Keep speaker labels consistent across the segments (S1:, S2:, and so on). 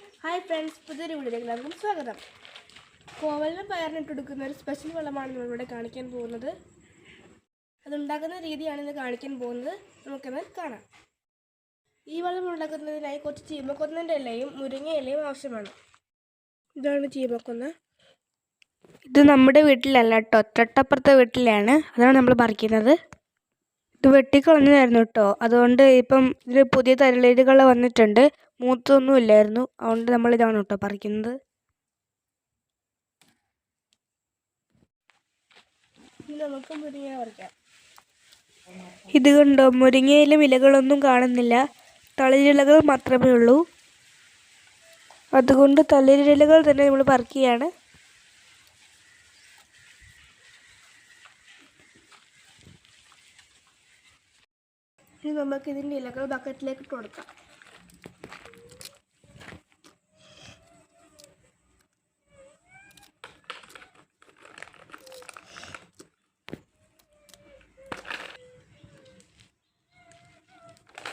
S1: Hi friends, പുതിയൊരു വീഡിയോയിലേക്ക് എല്ലാവർക്കും സ്വാഗതം. കോവലിന് പയറിനിട്ടെടുക്കുന്ന ഒരു സ്പെഷ്യൽ വെള്ളമാണ് നമ്മളിവിടെ കാണിക്കാൻ പോകുന്നത്. അതുണ്ടാക്കുന്ന രീതിയാണ് ഇന്ന് കാണിക്കാൻ പോകുന്നത്. നമുക്കത് കാണാം. ഈ വെള്ളം ഉണ്ടാക്കുന്നതിനായി കുറച്ച് ചീമക്കൊന്നൻ്റെ ഇലയും മുരിങ്ങ ഇലയും ആവശ്യമാണ്. ഇതാണ് ചീമക്കൊന്ന. ഇത് നമ്മുടെ വീട്ടിലല്ല കേട്ടോ, തൊട്ടപ്പുറത്തെ വീട്ടിലാണ്. അതാണ് നമ്മൾ പറിക്കുന്നത്. ഇത് വെട്ടിക്കളഞ്ഞതായിരുന്നു കേട്ടോ. അതുകൊണ്ട് ഇപ്പം ഇതിൽ പുതിയ തളിരുകൾ വന്നിട്ടുണ്ട്. മൂത്തൊന്നും ഇല്ലായിരുന്നു. അതുകൊണ്ട് നമ്മളിതാണ് കേട്ടോ പറിക്കുന്നത്. ഇനി നമുക്ക് മുരിങ്ങ പറിക്കാം. ഇത് കണ്ടോ, മുരിങ്ങയിലും ഇലകളൊന്നും കാണുന്നില്ല, തളിരിലകൾ മാത്രമേ ഉള്ളൂ. അതുകൊണ്ട് തളിരിലകൾ തന്നെ നമ്മൾ പറിക്കുകയാണ്. ഇനി നമുക്ക് ഇതിൻ്റെ ഇലകൾ ബക്കറ്റിലേക്ക് ഇട്ട് കൊടുക്കാം.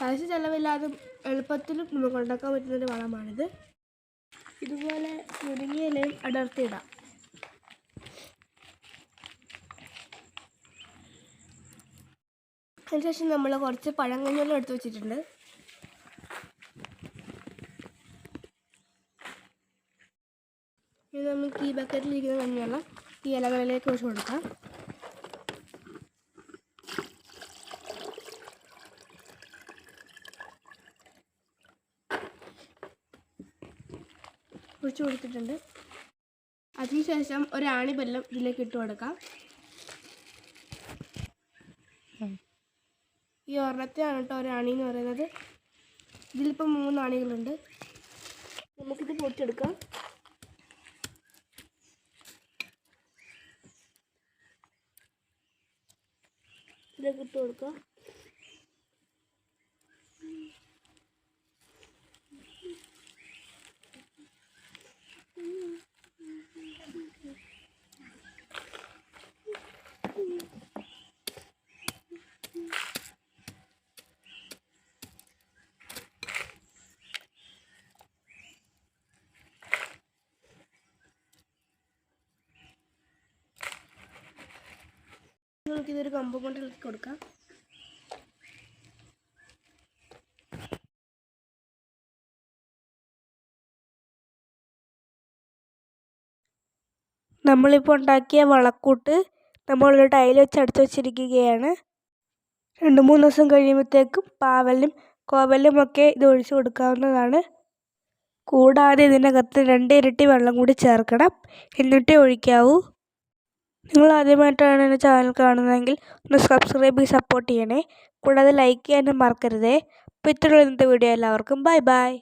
S1: പൈസ ചിലവില്ലാതെ എളുപ്പത്തിലും നമുക്ക് ഉണ്ടാക്കാൻ പറ്റുന്നൊരു വളമാണിത്. ഇതുപോലെ മുരിങ്ങയിലയും അടർത്തിയിടാം. അതിനുശേഷം നമ്മൾ കുറച്ച് പഴങ്കഞ്ഞിവെള്ളം എടുത്ത് വെച്ചിട്ടുണ്ട്. ഇനി നമുക്ക് ഈ ബക്കറ്റിലിരിക്കുന്ന കഞ്ഞിവെള്ളം ഈ ഇലകളിലേക്ക് ഒഴിച്ച് കൊടുക്കാം. ഒഴിച്ച് കൊടുത്തിട്ടുണ്ട്. അതിനുശേഷം ഒരു ആണിബെല്ലം ഇതിലേക്ക് ഇട്ട് കൊടുക്കാം. ഈ ഒരെണ്ണത്തെയാണ് കേട്ടോ ഒരാണി എന്ന് പറയുന്നത്. ഇതിലിപ്പോൾ 3 ആണികളുണ്ട്. നമുക്കിത് പൊട്ടിയെടുക്കാം. ഇതിലേക്ക് ഇട്ട് കൊടുക്കാം. നമുക്കിതൊരു കമ്പ് കൊണ്ട് ഇളക്കി കൊടുക്കാം. നമ്മളിപ്പോൾ ഉണ്ടാക്കിയ വളക്കൂട്ട് നമ്മളൊരു ടൈൽ വെച്ച് അടച്ചു വെച്ചിരിക്കുകയാണ്. 2-3 ദിവസം കഴിയുമ്പോഴത്തേക്കും പാവലും കോവലും ഒക്കെ ഇത് ഒഴിച്ചു കൊടുക്കാവുന്നതാണ്. കൂടാതെ ഇതിനകത്ത് 2 ഇരട്ടി വെള്ളം കൂടി ചേർക്കണം, എന്നിട്ടേ ഒഴിക്കാവൂ. നിങ്ങൾ ആദ്യമായിട്ടാണ് എൻ്റെ ചാനൽ കാണുന്നതെങ്കിൽ ഒന്ന് സബ്സ്ക്രൈബ് ചെയ്ത് സപ്പോർട്ട് ചെയ്യണേ. കൂടാതെ ലൈക്ക് ചെയ്യാനും മറക്കരുതേ. അപ്പോൾ ഇത്രയുള്ള ഇന്നത്തെ വീഡിയോ. എല്ലാവർക്കും ബൈ ബൈ.